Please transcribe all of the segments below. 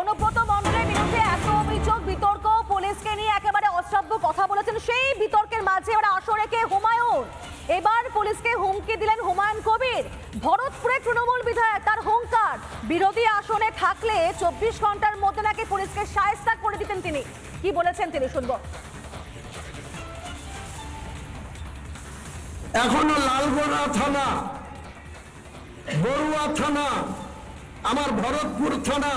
অনুব্রত মণ্ডলের বিরুদ্ধে এত অভিযোগ, বিতর্ক, পুলিশকে নিয়ে একেবারে অশ্রাব্য কথা বলেছেন। সেই বিতর্কের মাঝে এবার আসরে কে হুমায়ুন, এবার পুলিশকে হুমকি দিলেন হুমায়ুন কবির। ভরতপুরের তৃণমূল বিধায়ক, তার হুঙ্কার, বিরোধী আসনে থাকলে 24 ঘন্টার মধ্যে নাকি পুলিশকে শায়েস্তা করে দিতেন তিনি। কি বলেছেন তিনি, শুনবো। এখনো লালগোলা থানা, বড়ুয়া থানা, আমার ভরতপুর থানা,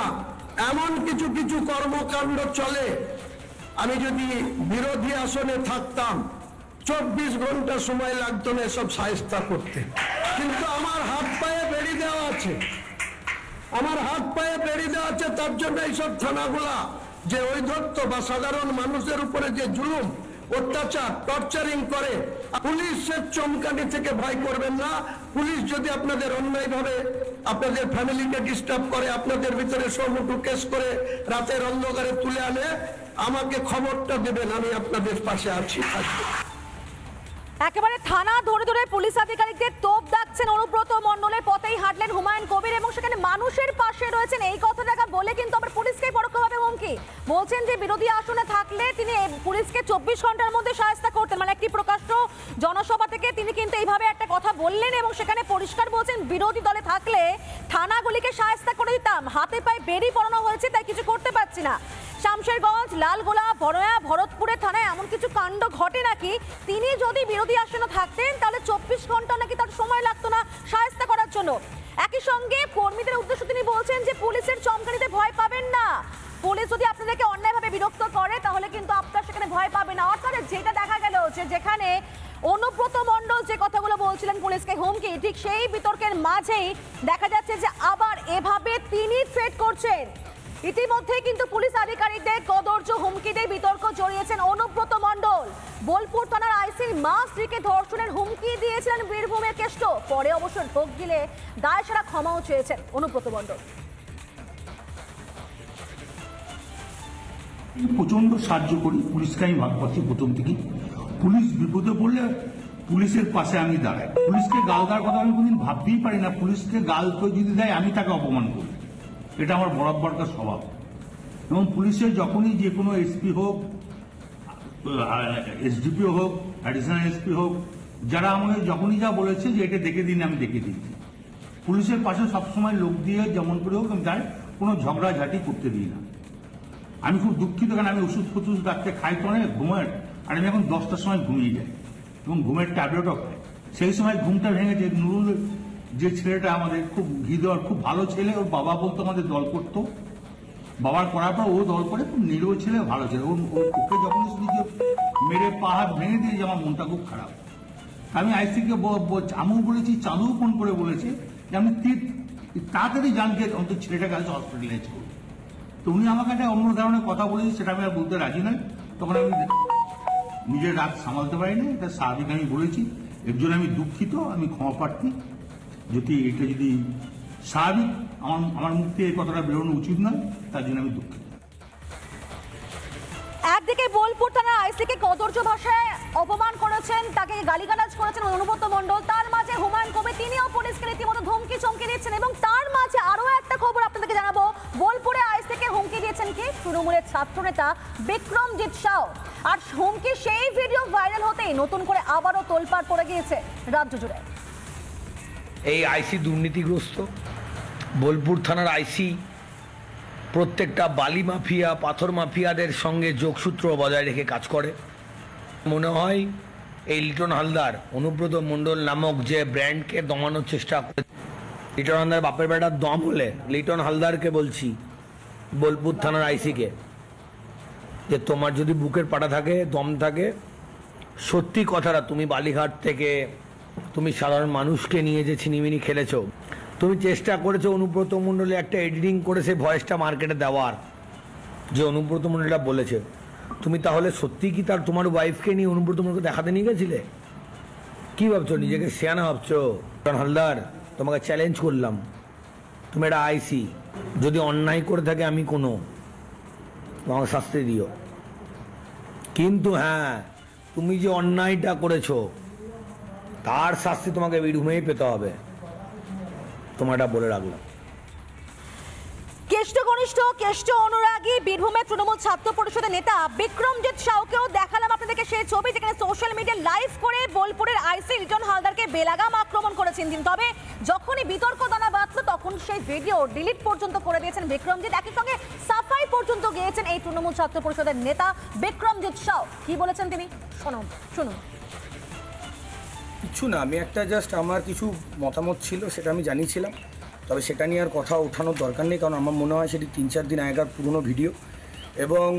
এমন কিছু কিছু কর্মকাণ্ড চলে। আমি যদি বিরোধী আসনে থাকতাম 24 ঘন্টা সময় লাগতো না এসব শায়েস্তা করতে। কিন্তু আমার হাত পায়ে বেড়ি দেওয়া আছে, আমার হাত পায়ে বেড়ি দেওয়া আছে। তার জন্য এইসব থানাগুলা যে ঔদ্ধত্য বা সাধারণ মানুষের উপরে যে জুলুম, অত্যাচার, টর্চারিং করে, পুলিশের চমকানি থেকে ভয় করবেন না। পুলিশ যদি আপনাদের অন্যায়ভাবে আপনাদের ফ্যামিলিকে ডিস্টার্ব করে, আপনাদের ভিতরে সমুটু কেস করে রাতের অন্ধকারে তুলে আনে, আমাকে খবরটা দেবেন, আমি আপনাদের পাশে আছি। একেবারে থানা ধরে ধরে পুলিশ আধিকারিকদের তোপ দাগছেন অনুব্রত মণ্ডলের পথেই হাঁটলেন হুমায়ুন কবির এবং সেখানে মানুষের পাশে রয়েছেন এই কথাটা বলে কিন্তু আবার পুলিশকে পরোক্ষভাবে হুমকি বলছেন যে বিরোধী আসনে থাকলে তিনি পুলিশকে 24 ঘন্টার মধ্যে শায়েস্তা করতেন। মানে একটি প্রকাশ্য জনসভা থেকে তিনি কিন্তু এইভাবে একটা কথা বললেন এবং সেখানে পরিষ্কার বলছেন বিরোধী দলে থাকলে থানাগুলিকে শায়েস্তা করে দিতাম, হাতে পায়ে বেড়ি পরানো হয়েছে তাই কিছু করতে পারছি না। শামশেরগঞ্জ, লালগোলা, বড়য়া, ভরতপুরের থানায় এমন কিছু কাণ্ড ঘটে নাকি তিনি যদি বিরোধী আসনে থাকতেন তাহলে 24 ঘন্টা নাকি তার সময় লাগতো না শায়েস্তা করার জন্য। একই সঙ্গে কর্মীদের উদ্দেশ্যে তিনি বলছেন যে পুলিশের চমকানিতে ভয় পাবেন না, পুলিশ যদি আপনাদেরকে অন্যায়ভাবে বিরক্ত করে তাহলে কিন্তু আপনারা সেখানে ভয় পাবেন না। অর্থাৎ যেটা দেখা গেল যে যেখানে অনুব্রত মণ্ডল যে কথাগুলো বলছিলেন পুলিশকে হুমকি, ঠিক সেই বিতর্কের মাঝেই দেখা যাচ্ছে যে আবার এভাবে তিনি থ্রেট করছেন। ইতিমধ্যে কিন্তু পুলিশ আধিকারিকদের কদর্য হুমকি দিয়ে বিতর্ক জড়িয়েছেন অনুব্রত মণ্ডল। বোলপুর থানার আইসির মা স্ত্রীকে ধর্ষণের হুমকি দিয়েছিলেন বীরভূমের কেষ্ট, পরে অবশ্য ঢোক গিলে দায় সারা ক্ষমাও চেয়েছেন অনুব্রত মণ্ডল। প্রচন্ড সাহায্য করি পুলিশকে, আমি ভাবছি প্রথম থেকেই পুলিশ বিপদে পড়লে পুলিশের পাশে আমি দাঁড়াই। পুলিশকে গাল দেওয়ার কথা আমি কোনদিন ভাবতেই পারি না। পুলিশকে গাল কেউ যদি দেয় আমি তাকে অপমান করি, এটা আমার বরাবরকার স্বভাব। এবং পুলিশের যখনই যে কোনো এসপি হোক, এসডিপি হোক, অ্যাডিশনাল এসপি হোক, যারা আমাকে যখনই যা বলেছে যে এটা দেখে দিন, আমি দেখে দিচ্ছি। পুলিশের পাশে সবসময় লোক দিয়ে যেমন করে হোক আমি যাই, কোনো ঝগড়াঝাটি করতে দিই না। আমি খুব দুঃখিত, কারণ আমি ওষুধ ফষুধ রাখতে খাই তো অনেক ঘুমের, আর আমি এখন 10টার সময় ঘুমিয়ে যাই এবং ঘুমের ট্যাবলেটও খাই। সেই সময় ঘুমটা ভেঙেছে। নুরুল যে ছেলেটা আমাদের খুব ঘি দেওয়ার খুব ভালো ছেলে, ওর বাবা বলতো আমাদের দল করতো, বাবার করার পর ও দল করে, খুব নিরীহ ছেলে, ভালো ছেলে। ওকে যখন মেরে পা হাত ভেঙে দিয়েছে আমার মনটা খুব খারাপ। আমি আইসিকে আমিও বলেছি, চাঁদুও ফোন করে বলেছে যে আমি তাড়াতাড়ি জানকে অন্তত ছেলেটাকে আজ হসপিটালাইজ করবো। তো উনি আমাকে একটা অন্য ধরনের কথা বলেছে, সেটা আমি আর বলতে রাজি নয়। তখন আমি নিজের রাগ সামালতে পারিনি, এটা স্বাভাবিক আমি বলেছি। এর জন্য আমি দুঃখিত, আমি ক্ষমা প্রার্থী। যদি এটা যদি স্বাভাবিক আমার মুখ থেকে এই কথাটা বেরোনো উচিত নয়, তার জন্য আমি দুঃখিত। একদিকে বোলপুর থানার আইসিকে কদর্য ভাষায় অপমান করেছেন, তাকে গালিগালাজ করেছেন অনুব্রত মণ্ডল, তার মাঝে হুমায়ুন কবির তিনিও পুলিশকে রীতিমতো ধমকি চমকে দিচ্ছেন। এবং তার মাঝে আরো একটা খবর আপনাদেরকে জানাবো, বোলপুরে আইসিকে হুমকি দিয়েছেন কি তৃণমূলের ছাত্রনেতা বিক্রমজিৎ সাউ। আর হুমকি সেই ভিডিও ভাইরাল হতেই নতুন করে আবারও তোলপাড় পড়ে গিয়েছে রাজ্য জুড়ে। এই আইসি দুর্নীতিগ্রস্ত, বোলপুর থানার আইসি প্রত্যেকটা বালি মাফিয়া, পাথর মাফিয়াদের সঙ্গে যোগসূত্র বজায় রেখে কাজ করে। মনে হয় এই লিটন হালদার, অনুব্রত মণ্ডল নামক যে ব্র্যান্ডকে দমানোর চেষ্টা করে। লিটন হালদার বাপের বেটার দম হলে লিটন হালদারকে বলছি, বোলপুর থানার আইসিকে, যে তোমার যদি বুকের পাটা থাকে, দম থাকে, সত্যি কথাটা, তুমি বালিঘাট থেকে তুমি সাধারণ মানুষকে নিয়ে যে ছিনিমিনি খেলেছো, তুমি চেষ্টা করেছো অনুব্রত মণ্ডলে একটা এডিটিং করে সেই ভয়েসটা মার্কেটে দেওয়ার, যে অনুব্রত মণ্ডলটা বলেছে, তুমি তাহলে সত্যি কি তার তোমার ওয়াইফকে নিয়ে অনুব্রত মণ্ডলকে দেখাতে নিয়ে গেছিলে? কি ভাবছো, নিজেকে শেয়ানা ভাবছো? হালদার, তোমাকে চ্যালেঞ্জ করলাম, তুমি একটা আইসি, যদি অন্যায় করে থাকে আমি তোমাকে শাস্তি দিও, কিন্তু হ্যাঁ তুমি যে অন্যায়টা করেছো তার শাস্তি তোমাকে বীরভূমেই পেতে হবে, তোমার এটা বলে রাখলাম। কেষ্ট ঘনিষ্ঠ কেষ্ট অনুরাগী বীরভূমের তৃণমূল ছাত্র পরিষদের নেতা বিক্রমজিৎ সাউকেও দেখালাম আপনাদেরকে সেই ছবি, যেখানে সোশ্যাল মিডিয়া লাইভ করে বোলপুরের আইসি লিটন হালদারকে বেলাগাম আক্রমণ করেছেন তিনি। তবে যখনই বিতর্ক দানা বাঁধলো তখন সেই ভিডিও ডিলিট পর্যন্ত করে দিয়েছেন বিক্রমজিৎ। একই সঙ্গে সাফাই পর্যন্ত গিয়েছেন এই তৃণমূল ছাত্র পরিষদের নেতা বিক্রমজিৎ সাউ। কি বলেছেন তিনি শুনুন। কিছু না, আমি একটা জাস্ট আমার কিছু মতামত ছিল সেটা আমি জানিয়েছিলাম, তবে সেটা নিয়ে আর কথা ওঠানোর দরকার নেই, কারণ আমার মনে হয় সেটি 3-4 দিন আগেকার পুরনো ভিডিও এবং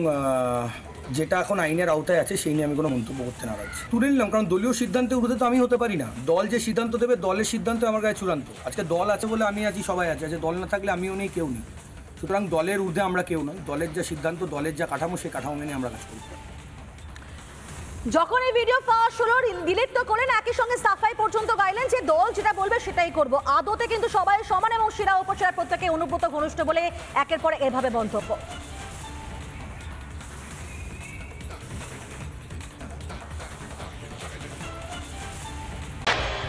যেটা এখন আইনের আওতায় আছে সেই নিয়ে আমি কোনো মন্তব্য করতে নারাজ। তুলে নিলাম, কারণ দলীয় সিদ্ধান্তের ঊর্ধ্বে তো আমি হতে পারি না। দল যে সিদ্ধান্ত দেবে, দলের সিদ্ধান্ত আমার কাছে চূড়ান্ত। আজকে দল আছে বলে আমি আছি, সবাই আছে। আজকে দল না থাকলে আমিও নেই, কেউ নেই। সুতরাং দলের ঊর্ধ্বে আমরা কেউ নয়। দলের যা সিদ্ধান্ত, দলের যা কাঠামো, সেই কাঠামো মেনে আমরা কাজ করি। যখন এই ভিডিও পাওয়া হলো ডিলিট তো করলেন, একই সঙ্গে সাফাই পর্যন্ত গাইলেন যে দল যেটা বলবে সেটাই করব। আদতে কিন্তু সবাই সমান এবং শিরা উপশিরা প্রত্যেকে অনুব্রত ঘনিষ্ঠ বলে একের পর এভাবে মন্তব্য।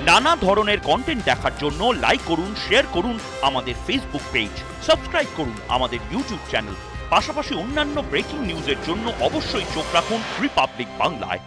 নানা ধরনের কন্টেন্ট দেখার জন্য লাইক করুন, শেয়ার করুন আমাদের ফেসবুক পেজ, সাবস্ক্রাইব করুন আমাদের ইউটিউব চ্যানেল। পাশাপাশি অন্যান্য ব্রেকিং নিউজের জন্য অবশ্যই চোখ রাখুন রিপাবলিক বাংলায়।